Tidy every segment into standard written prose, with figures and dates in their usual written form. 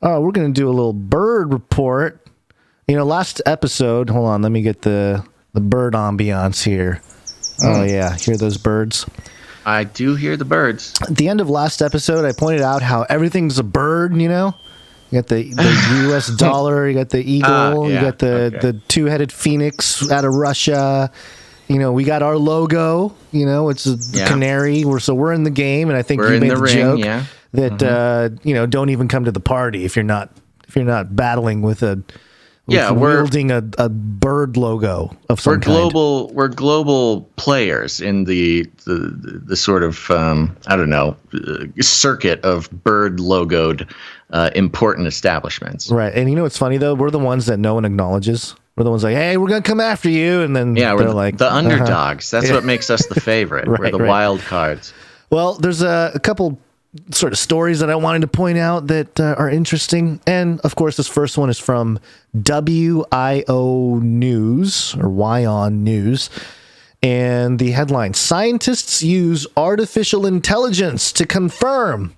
Oh, we're going to do a little bird report. Last episode, hold on, let me get the bird ambiance here. Oh, yeah, hear those birds? I do hear the birds. At the end of last episode, I pointed out how everyth's a bird, You got the U.S. dollar, you got the eagle, you got the two-headed phoenix out of Russia. We got our logo, it's a canary. We're in the game, and I think you made the joke that, don't even come to the party if you're not battling with wielding a bird logo of some kind. We're global players in the sort of circuit of bird logoed important establishments. Right, and what's funny though? We're the ones that no one acknowledges. We're the ones like, hey, we're gonna come after you, and then we're like the underdogs. That's what makes us the favorite. We're the wild cards. Well, there's a couple sort of stories that I wanted to point out that are interesting. And of course, this first one is from WIO News or WION News. And the headline, scientists use artificial intelligence to confirm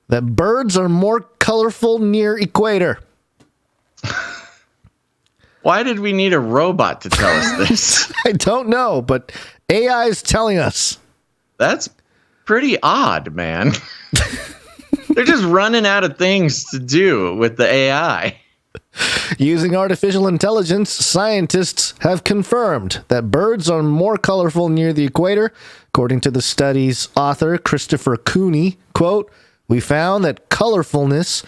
that birds are more colorful near equator. Why did we need a robot to tell us this? I don't know, but AI is telling us. That's pretty odd, man. They're just running out of things to do with the AI. Using artificial intelligence, scientists have confirmed that birds are more colorful near the equator. According to the study's author, Christopher Cooney, quote, we found that colorfulness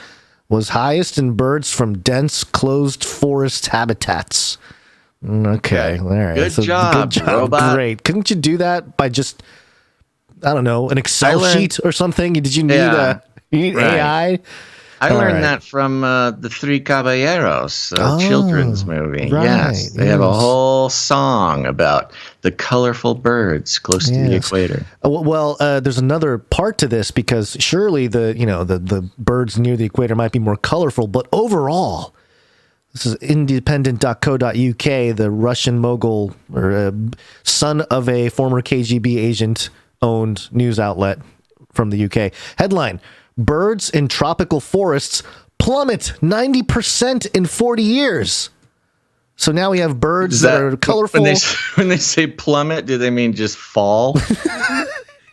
was highest in birds from dense, closed forest habitats. Okay, all right. Good job, robot. Great. Couldn't you do that by just, I don't know, an Excel sheet or something? Did you need AI? I learned that from the Three Caballeros, children's movie. Right, yes, they have a whole song about the colorful birds close to the equator. Well, there's another part to this because surely the birds near the equator might be more colorful, but overall, this is independent.co.uk, the Russian mogul or son of a former KGB agent owned news outlet from the UK. Headline: birds in tropical forests plummet 90% in 40 years. So now we have birds that are colorful. When they say plummet, do they mean just fall?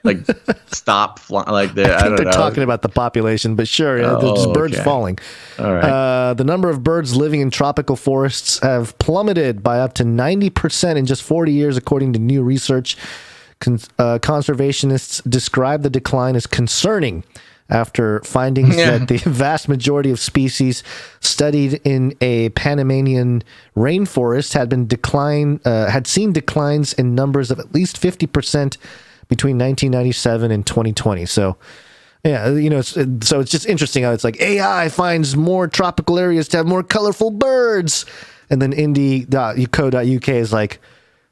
Like stop flying? Like I don't know. They're talking about the population, but sure, they're just birds falling. All right. The number of birds living in tropical forests have plummeted by up to 90% in just 40 years, according to new research. Conservationists describe the decline as concerning after findings that the vast majority of species studied in a Panamanian rainforest had seen declines in numbers of at least 50% between 1997 and 2020. So, so it's just interesting how it's like AI finds more tropical areas to have more colorful birds, and then indie.co.uk is like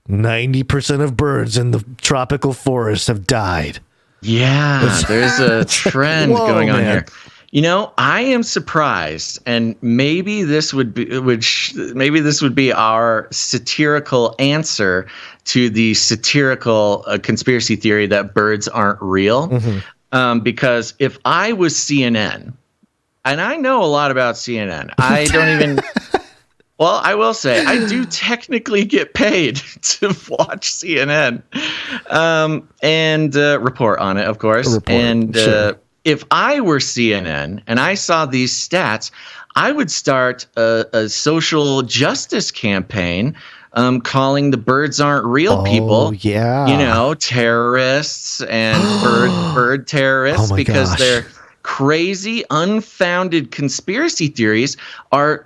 90% of birds in the tropical forest have died. Yeah, there's a trend going on here. I am surprised, and maybe this would be our satirical answer to the satirical conspiracy theory that birds aren't real. Mm-hmm. Because if I was CNN, and I know a lot about CNN, I don't even. Well, I will say I do technically get paid to watch CNN and report on it, of course. If I were CNN and I saw these stats, I would start a social justice campaign calling the birds aren't real people, terrorists and bird terrorists, because their crazy, unfounded conspiracy theories are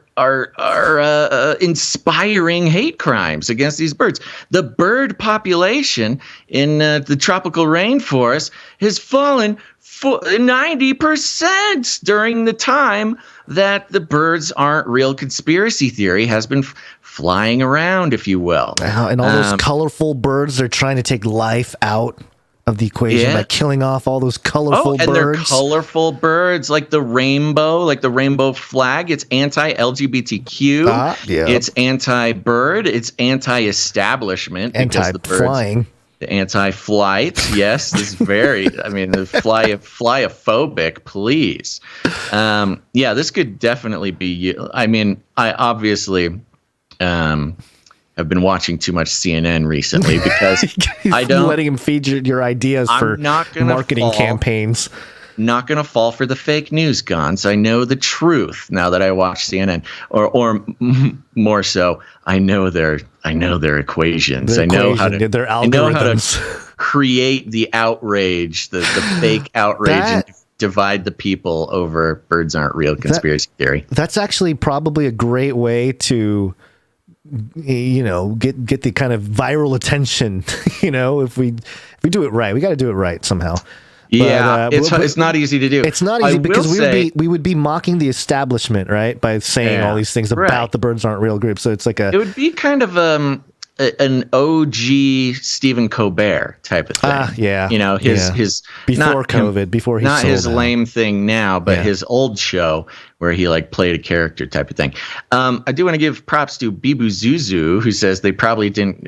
inspiring hate crimes against these birds. The bird population in the tropical rainforest has fallen 90% during the time that the birds aren't real conspiracy theory has been flying around, if you will. And all those colorful birds, they're trying to take life out of the equation by killing off all those colorful birds. And they're colorful birds, like the rainbow flag. It's anti-LGBTQ. It's anti-bird. It's anti-establishment. Anti-flying. The anti-flight, yes, this is very. I mean, the flyophobic, please. Yeah, this could definitely be. I mean, I obviously have been watching too much CNN recently because I don't letting him feed your ideas for marketing campaigns. Not going to fall for the fake news, Gonz. I know the truth now that I watch CNN, or more so, I know their equations. I know how to their algorithms. I know how to create the outrage, the fake outrage, and divide the people over birds aren't real conspiracy theory. That's actually probably a great way to, get the kind of viral attention. If we do it right, we got to do it right somehow. Yeah, it's not easy to do. It's not easy because we would be mocking the establishment, right, by saying all these things about the birds aren't real group. So it's like it would be kind of an OG Stephen Colbert type of thing. His before COVID, before he not his lame thing now, but his old show where he played a character type of thing. I do want to give props to Bibu Zuzu, who says they probably didn't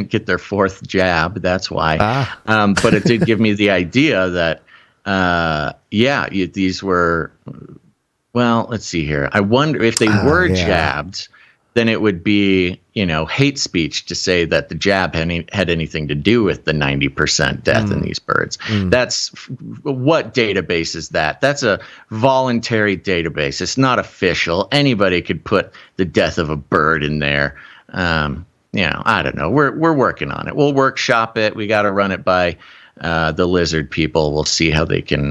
get their fourth jab. That's why. But it did give me the idea that these were. Well, let's see here. I wonder if they were jabbed. Then it would be, hate speech to say that the jab had anything to do with the 90% death in these birds. That's what database is that? That's a voluntary database. It's not official. Anybody could put the death of a bird in there. I don't know. We're working on it. We'll workshop it. We got to run it by the lizard people. We'll see how they can